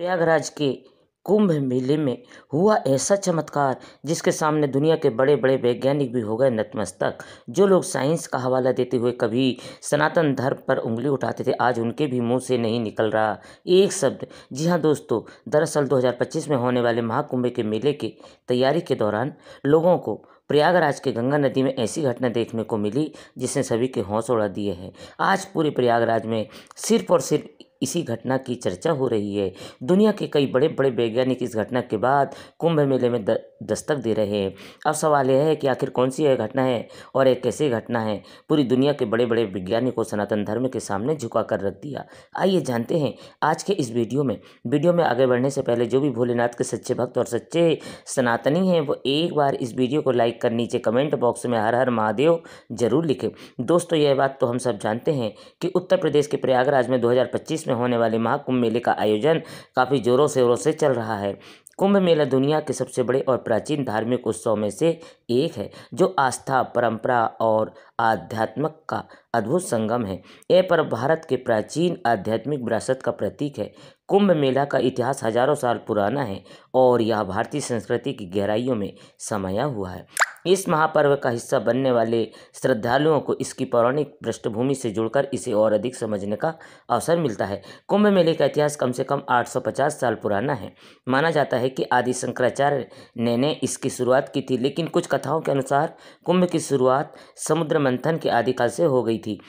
प्रयागराज के कुंभ मेले में हुआ ऐसा चमत्कार जिसके सामने दुनिया के बड़े बड़े वैज्ञानिक भी हो गए नतमस्तक। जो लोग साइंस का हवाला देते हुए कभी सनातन धर्म पर उंगली उठाते थे, आज उनके भी मुंह से नहीं निकल रहा एक शब्द। जी हाँ दोस्तों, दरअसल 2025 में होने वाले महाकुंभ के मेले की तैयारी के दौरान लोगों को प्रयागराज के गंगा नदी में ऐसी घटना देखने को मिली जिसने सभी के होश उड़ा दिए हैं। आज पूरे प्रयागराज में सिर्फ और सिर्फ इसी घटना की चर्चा हो रही है। दुनिया के कई बड़े बड़े वैज्ञानिक इस घटना के बाद कुंभ मेले में दस्तक दे रहे हैं। अब सवाल यह है कि आखिर कौन सी यह घटना है और एक कैसी घटना है पूरी दुनिया के बड़े बड़े वैज्ञानिकों सनातन धर्म के सामने झुका कर रख दिया। आइए जानते हैं आज के इस वीडियो में आगे बढ़ने से पहले जो भी भोलेनाथ के सच्चे भक्त और सच्चे सनातनी हैं वो एक बार इस वीडियो को लाइक कर नीचे कमेंट बॉक्स में हर हर महादेव जरूर लिखें। दोस्तों, यह बात तो हम सब जानते हैं कि उत्तर प्रदेश के प्रयागराज में 2025 में होने वाले महाकुंभ मेले का आयोजन काफ़ी जोरों शोरों से चल रहा है। कुंभ मेला दुनिया के सबसे बड़े और प्राचीन धार्मिक उत्सव में से एक है जो आस्था, परंपरा और आध्यात्म का अद्भुत संगम है। यह पर्व भारत के प्राचीन आध्यात्मिक विरासत का प्रतीक है। कुंभ मेला का इतिहास हजारों साल पुराना है और यह भारतीय संस्कृति की गहराइयों में समाया हुआ है। इस महापर्व का हिस्सा बनने वाले श्रद्धालुओं को इसकी पौराणिक पृष्ठभूमि से जुड़कर इसे और अधिक समझने का अवसर मिलता है। कुंभ मेले का इतिहास कम से कम 850 साल पुराना है। माना जाता है कि आदि शंकराचार्य ने इसकी शुरुआत की थी, लेकिन कुछ कथाओं के अनुसार कुंभ की शुरुआत समुद्र मंथन के आदिकाल से हो गई थी।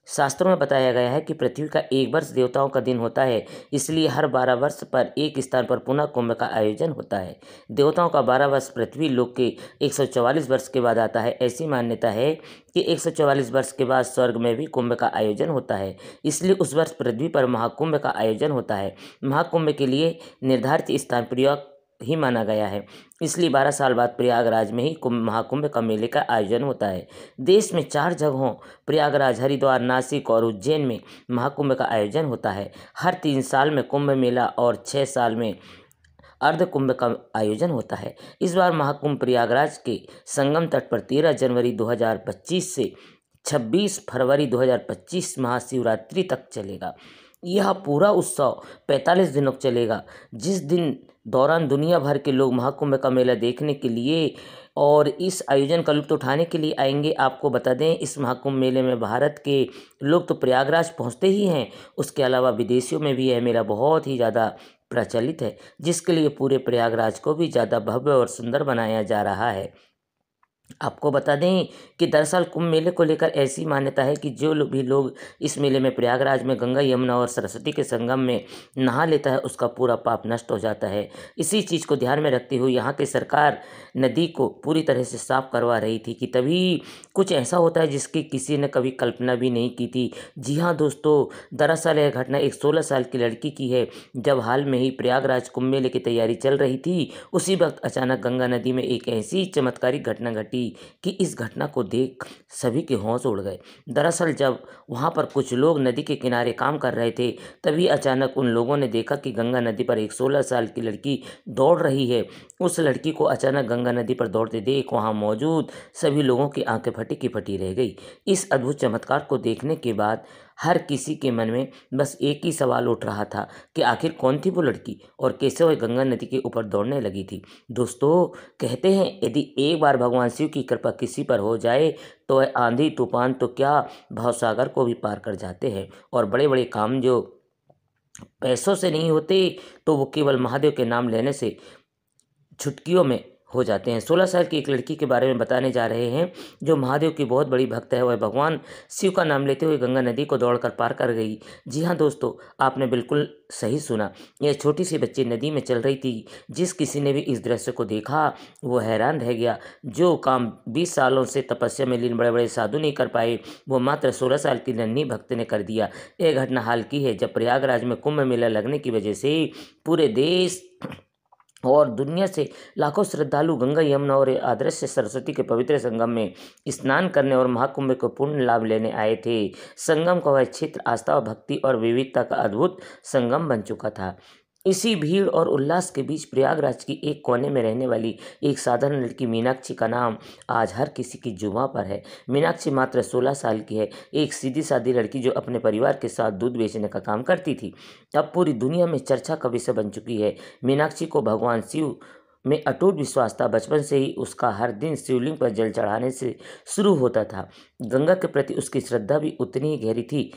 शास्त्रों में बताया गया है कि पृथ्वी का एक वर्ष देवताओं का दिन होता है, इसलिए हर 12 वर्ष पर एक स्थान पर पुनः कुंभ का आयोजन होता है। देवताओं का 12 वर्ष पृथ्वी लोक के 144 वर्ष के बाद आता है। ऐसी मान्यता है कि 144 वर्ष के बाद स्वर्ग में भी कुंभ का आयोजन होता है, इसलिए उस वर्ष पृथ्वी पर महाकुंभ का आयोजन होता है। महाकुंभ के लिए निर्धारित स्थान प्रयोग ही माना गया है, इसलिए 12 साल बाद प्रयागराज में ही महाकुंभ का मेले का आयोजन होता है। देश में 4 जगहों प्रयागराज, हरिद्वार, नासिक और उज्जैन में महाकुंभ का आयोजन होता है। हर 3 साल में कुंभ मेला और 6 साल में अर्ध कुंभ का आयोजन होता है। इस बार महाकुंभ प्रयागराज के संगम तट पर 13 जनवरी 2025 से 26 फरवरी 2025 महाशिवरात्रि तक चलेगा। यह पूरा उत्सव 45 दिनों चलेगा, जिस दिन दौरान दुनिया भर के लोग महाकुंभ का मेला देखने के लिए और इस आयोजन का लुत्फ उठाने के लिए आएंगे। आपको बता दें, इस महाकुंभ मेले में भारत के लोग तो प्रयागराज पहुंचते ही हैं, उसके अलावा विदेशियों में भी यह मेला बहुत ही ज़्यादा प्रचलित है, जिसके लिए पूरे प्रयागराज को भी ज़्यादा भव्य और सुंदर बनाया जा रहा है। आपको बता दें कि दरअसल कुंभ मेले को लेकर ऐसी मान्यता है कि जो भी लोग इस मेले में प्रयागराज में गंगा, यमुना और सरस्वती के संगम में नहा लेता है उसका पूरा पाप नष्ट हो जाता है। इसी चीज़ को ध्यान में रखते हुए यहाँ की सरकार नदी को पूरी तरह से साफ करवा रही थी कि तभी कुछ ऐसा होता है जिसकी किसी ने कभी कल्पना भी नहीं की थी। जी हाँ दोस्तों, दरअसल यह घटना एक 16 साल की लड़की की है। जब हाल में ही प्रयागराज कुंभ मेले की तैयारी चल रही थी, उसी वक्त अचानक गंगा नदी में एक ऐसी चमत्कारिक घटना घटी कि इस घटना को देख सभी के होश उड़ गए। दरअसल जब वहां पर कुछ लोग नदी के किनारे काम कर रहे थे, तभी अचानक उन लोगों ने देखा कि गंगा नदी पर एक 16 साल की लड़की दौड़ रही है। उस लड़की को अचानक गंगा नदी पर दौड़ते देख वहां मौजूद सभी लोगों की आंखें फटी की फटी रह गई। इस अद्भुत चमत्कार को देखने के बाद हर किसी के मन में बस एक ही सवाल उठ रहा था कि आखिर कौन थी वो लड़की और कैसे वह गंगा नदी के ऊपर दौड़ने लगी थी। दोस्तों, कहते हैं यदि एक बार भगवान शिव की कृपा किसी पर हो जाए तो वह आंधी तूफान तो क्या, भवसागर को भी पार कर जाते हैं। और बड़े बड़े काम जो पैसों से नहीं होते तो वो केवल महादेव के नाम लेने से चुटकियों में हो जाते हैं। 16 साल की एक लड़की के बारे में बताने जा रहे हैं जो महादेव की बहुत बड़ी भक्त है। वह भगवान शिव का नाम लेते हुए गंगा नदी को दौड़कर पार कर गई। जी हाँ दोस्तों, आपने बिल्कुल सही सुना। यह छोटी सी बच्ची नदी में चल रही थी। जिस किसी ने भी इस दृश्य को देखा वो हैरान रह गया। जो काम 20 सालों से तपस्या में लीन बड़े बड़े साधु नहीं कर पाए, वो मात्र 16 साल की नन्ही भक्त ने कर दिया। यह घटना हाल की है जब प्रयागराज में कुंभ मेला लगने की वजह से पूरे देश और दुनिया से लाखों श्रद्धालु गंगा, यमुना और अदृश्य सरस्वती के पवित्र संगम में स्नान करने और महाकुंभ को पूर्ण लाभ लेने आए थे। संगम का वह क्षेत्र आस्था, भक्ति और विविधता का अद्भुत संगम बन चुका था। इसी भीड़ और उल्लास के बीच प्रयागराज की एक कोने में रहने वाली एक साधारण लड़की मीनाक्षी का नाम आज हर किसी की जुबां पर है। मीनाक्षी मात्र 16 साल की है, एक सीधी सादी लड़की जो अपने परिवार के साथ दूध बेचने का काम करती थी, अब पूरी दुनिया में चर्चा का विषय बन चुकी है। मीनाक्षी को भगवान शिव में अटूट विश्वास था। बचपन से ही उसका हर दिन शिवलिंग पर जल चढ़ाने से शुरू होता था। गंगा के प्रति उसकी श्रद्धा भी उतनी ही गहरी थी।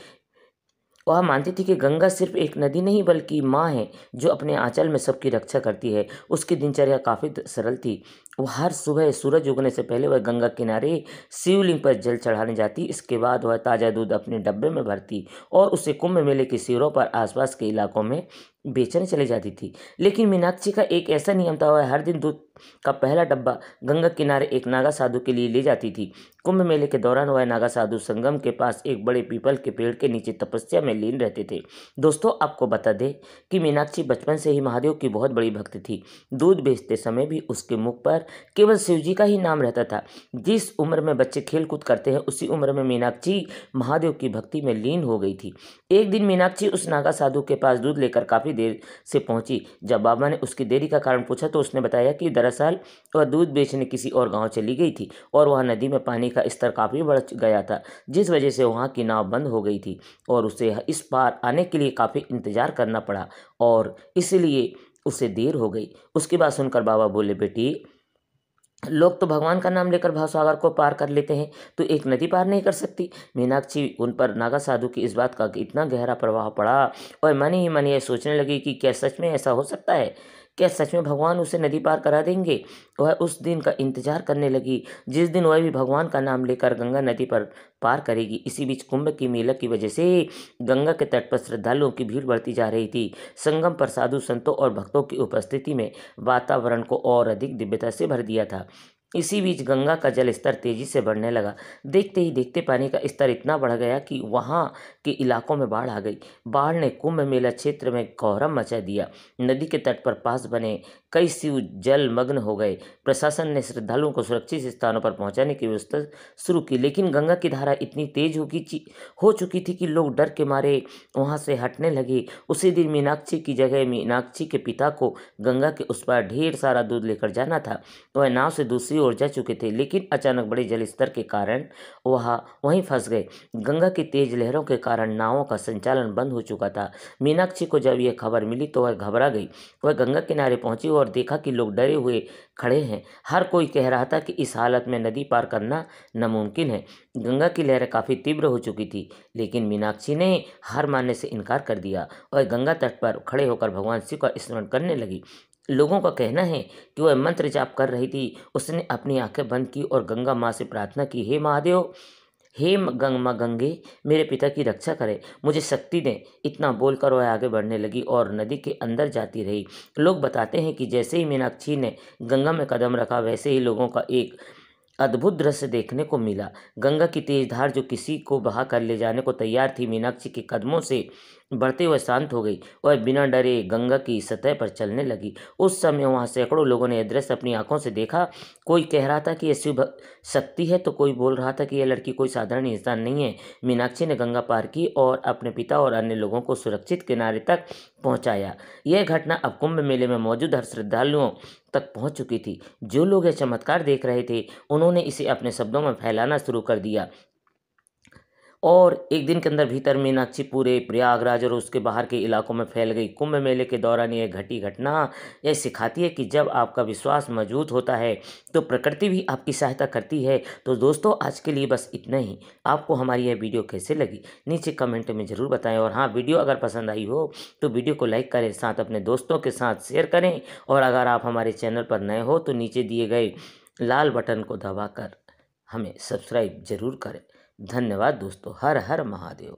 वह मानती थी कि गंगा सिर्फ एक नदी नहीं बल्कि माँ है जो अपने आंचल में सबकी रक्षा करती है। उसकी दिनचर्या काफ़ी सरल थी। वह हर सुबह सूरज उगने से पहले वह गंगा किनारे शिवलिंग पर जल चढ़ाने जाती। इसके बाद वह ताज़ा दूध अपने डब्बे में भरती और उसे कुंभ मेले के शिविरों पर आसपास के इलाकों में बेचने चली जाती थी। लेकिन मीनाक्षी का एक ऐसा नियम था, वह हर दिन दूध का पहला डब्बा गंगा किनारे एक नागा साधु के लिए ले जाती थी। कुंभ मेले के दौरान वह नागा साधु संगम के पास एक बड़े पीपल के पेड़ के नीचे तपस्या में लीन रहते थे। दोस्तों, आपको बता दें कि मीनाक्षी बचपन से ही महादेव की बहुत बड़ी भक्त थी। दूध बेचते समय भी उसके मुख पर केवल शिवजी का ही नाम रहता था। जिस उम्र में बच्चे खेल कूद करते हैं, उसी उम्र में मीनाक्षी महादेव की भक्ति में लीन हो गई थी। एक दिन मीनाक्षी उस नागा साधु के पास दूध लेकर काफ़ी देर से पहुंची। जब बाबा ने उसकी देरी का कारण पूछा तो उसने बताया कि दरअसल वह दूध बेचने किसी और गांव चली गई थी और वह नदी में पानी का स्तर काफ़ी बढ़ गया था, जिस वजह से वहां की नाव बंद हो गई थी और उसे इस पार आने के लिए काफ़ी इंतजार करना पड़ा और इसलिए उसे देर हो गई। उसकी बात सुनकर बाबा बोले, बेटी, लोग तो भगवान का नाम लेकर भवसागर को पार कर लेते हैं, तो एक नदी पार नहीं कर सकती। मीनाक्षी उन पर नागा साधु की इस बात का इतना गहरा प्रभाव पड़ा और मन ही मन ये सोचने लगी कि क्या सच में ऐसा हो सकता है, क्या सच में भगवान उसे नदी पार करा देंगे। वह उस दिन का इंतजार करने लगी जिस दिन वह भी भगवान का नाम लेकर गंगा नदी पर पार करेगी। इसी बीच कुंभ की मेला की वजह से गंगा के तट पर श्रद्धालुओं की भीड़ बढ़ती जा रही थी। संगम पर साधु संतों और भक्तों की उपस्थिति में वातावरण को और अधिक दिव्यता से भर दिया था। इसी बीच गंगा का जल स्तर तेजी से बढ़ने लगा। देखते ही देखते पानी का स्तर इतना बढ़ गया कि वहां के इलाकों में बाढ़ आ गई। बाढ़ ने कुंभ मेला क्षेत्र में कोहराम मचा दिया। नदी के तट पर पास बने कई शिव जल मग्न हो गए। प्रशासन ने श्रद्धालुओं को सुरक्षित स्थानों पर पहुंचाने की व्यवस्था शुरू की, लेकिन गंगा की धारा इतनी तेज हो चुकी थी कि लोग डर के मारे वहां से हटने लगे। उसी दिन मीनाक्षी की जगह मीनाक्षी के पिता को गंगा के उस पार ढेर सारा दूध लेकर जाना था। वह नाव से दूसरी ओर जा चुके थे, लेकिन अचानक बड़े जल स्तर के कारण वह वहीं फंस गए। गंगा की तेज लहरों के कारण नावों का संचालन बंद हो चुका था। मीनाक्षी को जब यह खबर मिली तो वह घबरा गई। वह गंगा किनारे पहुंची और देखा कि लोग डरे हुए खड़े हैं। हर कोई कह रहा था कि इस हालत में नदी पार करना नामुमकिन है। गंगा की लहरें काफ़ी तीव्र हो चुकी थी, लेकिन मीनाक्षी ने हार मानने से इनकार कर दिया और गंगा तट पर खड़े होकर भगवान शिव का स्मरण करने लगी। लोगों का कहना है कि वह मंत्र जाप कर रही थी। उसने अपनी आंखें बंद की और गंगा माँ से प्रार्थना की, हे महादेव, हे गंगा गंगे, मेरे पिता की रक्षा करें, मुझे शक्ति दें। इतना बोलकर वह आगे बढ़ने लगी और नदी के अंदर जाती रही। लोग बताते हैं कि जैसे ही मीनाक्षी ने गंगा में कदम रखा, वैसे ही लोगों का एक अद्भुत दृश्य देखने को मिला। गंगा की तेज धार जो किसी को बहा कर ले जाने को तैयार थी, मीनाक्षी के कदमों से बढ़ते हुए शांत हो गई। वह बिना डरे गंगा की सतह पर चलने लगी। उस समय वहां सैकड़ों लोगों ने यह दृश्य अपनी आंखों से देखा। कोई कह रहा था कि यह शिव शक्ति है, तो कोई बोल रहा था कि यह लड़की कोई साधारण इंसान नहीं है। मीनाक्षी ने गंगा पार की और अपने पिता और अन्य लोगों को सुरक्षित किनारे तक पहुंचाया। यह घटना अब कुंभ मेले में मौजूद हर श्रद्धालुओं तक पहुंच चुकी थी। जो लोग यह चमत्कार देख रहे थे, उन्होंने इसे अपने शब्दों में फैलाना शुरू कर दिया और एक दिन के अंदर भीतर मीनाक्षी पूरे प्रयागराज और उसके बाहर के इलाकों में फैल गई। कुंभ मेले के दौरान यह घटी घटना यह सिखाती है कि जब आपका विश्वास मजबूत होता है तो प्रकृति भी आपकी सहायता करती है। तो दोस्तों, आज के लिए बस इतना ही। आपको हमारी यह वीडियो कैसे लगी नीचे कमेंट में ज़रूर बताएं और हाँ, वीडियो अगर पसंद आई हो तो वीडियो को लाइक करें, साथ अपने दोस्तों के साथ शेयर करें और अगर आप हमारे चैनल पर नए हो तो नीचे दिए गए लाल बटन को दबाकर हमें सब्सक्राइब जरूर करें। धन्यवाद दोस्तों। हर हर महादेव।